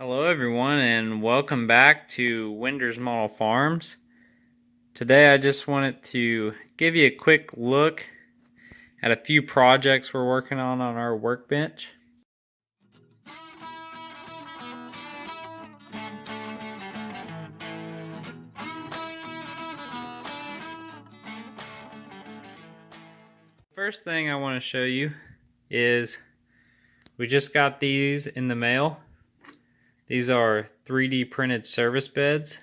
Hello everyone and welcome back to Winders Model Farms. Today I just wanted to give you a quick look at a few projects we're working on our workbench. First thing I want to show you is we just got these in the mail. These are 3D printed service beds.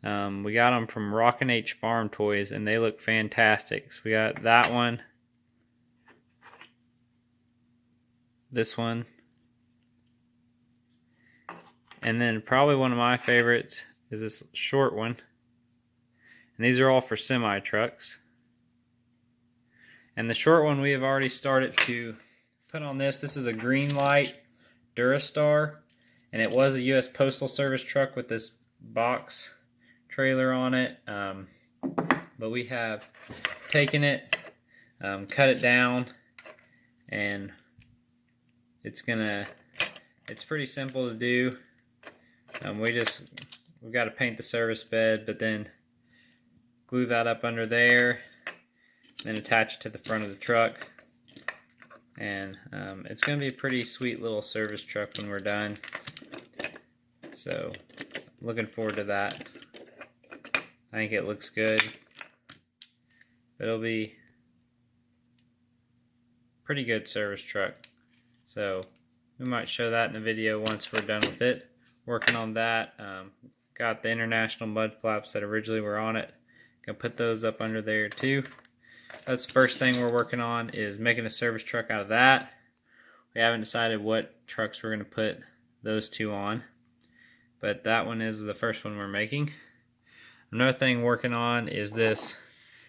We got them from Rockin' H Farm Toys and they look fantastic. So we got that one, this one, and then probably one of my favorites is this short one. And these are all for semi trucks. And the short one we have already started to put on this. This is a Greenlight Durastar, and it was a U.S. Postal Service truck with this box trailer on it. But we have taken it, cut it down, and it's pretty simple to do. We've got to paint the service bed, but then glue that up under there, then attach it to the front of the truck. And it's going to be a pretty sweet little service truck when we're done. So, looking forward to that. I think it looks good. But it'll be a pretty good service truck. So, we might show that in the video once we're done with it. Working on that. Got the international mud flaps that originally were on it. Gonna put those up under there too. That's the first thing we're working on, is making a service truck out of that. We haven't decided what trucks we're going to put those two on, but that one is the first one we're making. Another thing working on is this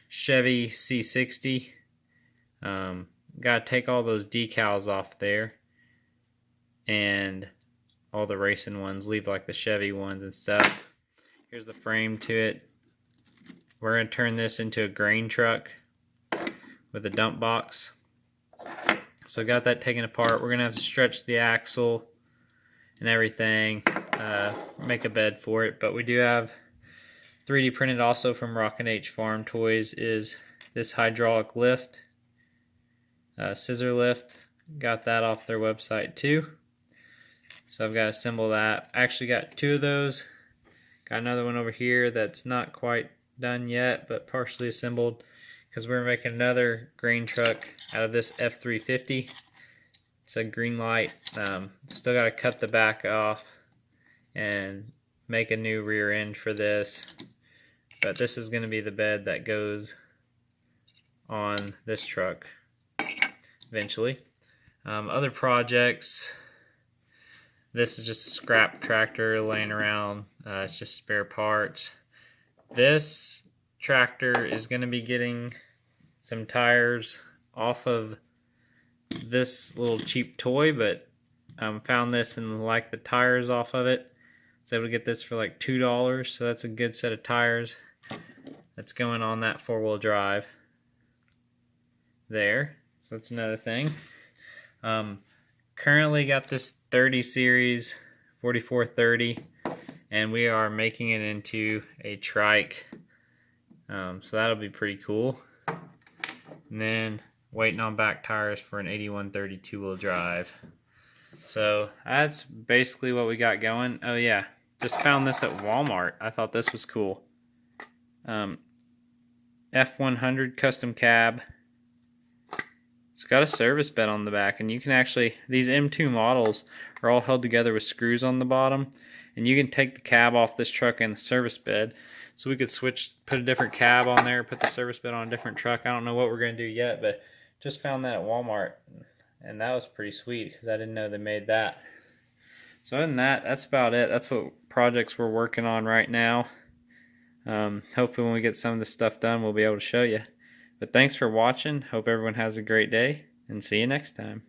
Chevy C60. Got to take all those decals off there and all the racing ones, leave like the Chevy ones and stuff. Here's the frame to it. We're going to turn this into a grain truck with a dump box. So got that taken apart. We're gonna have to stretch the axle and everything, make a bed for it. But we do have 3D printed also from Rockin' H Farm Toys is this hydraulic lift, scissor lift. Got that off their website too. So I've got to assemble that. I actually got two of those. Got another one over here that's not quite done yet, but partially assembled, because we're making another grain truck out of this F350. It's a Greenlight. Still got to cut the back off and make a new rear end for this. But this is going to be the bed that goes on this truck eventually. Other projects. This is just a scrap tractor laying around. It's just spare parts. This tractor is going to be getting some tires off of this little cheap toy, but found this and liked the tires off of it. I was able to get this for like $2, so that's a good set of tires that's going on that four-wheel drive there. So that's another thing. Currently got this 30 series 4430, and we are making it into a trike. So that'll be pretty cool. And then waiting on back tires for an 8130 two-wheel drive. So that's basically what we got going. Oh yeah, just found this at Walmart. I thought this was cool. F100 custom cab. It's got a service bed on the back, and you can actually, these M2 models are all held together with screws on the bottom, and you can take the cab off this truck and the service bed. So we could put a different cab on there, put the service bed on a different truck. I don't know what we're going to do yet, but just found that at Walmart, and that was pretty sweet because I didn't know they made that. So other than that, that's about it. That's what projects we're working on right now. Hopefully when we get some of this stuff done, we'll be able to show you. But thanks for watching. Hope everyone has a great day, and see you next time.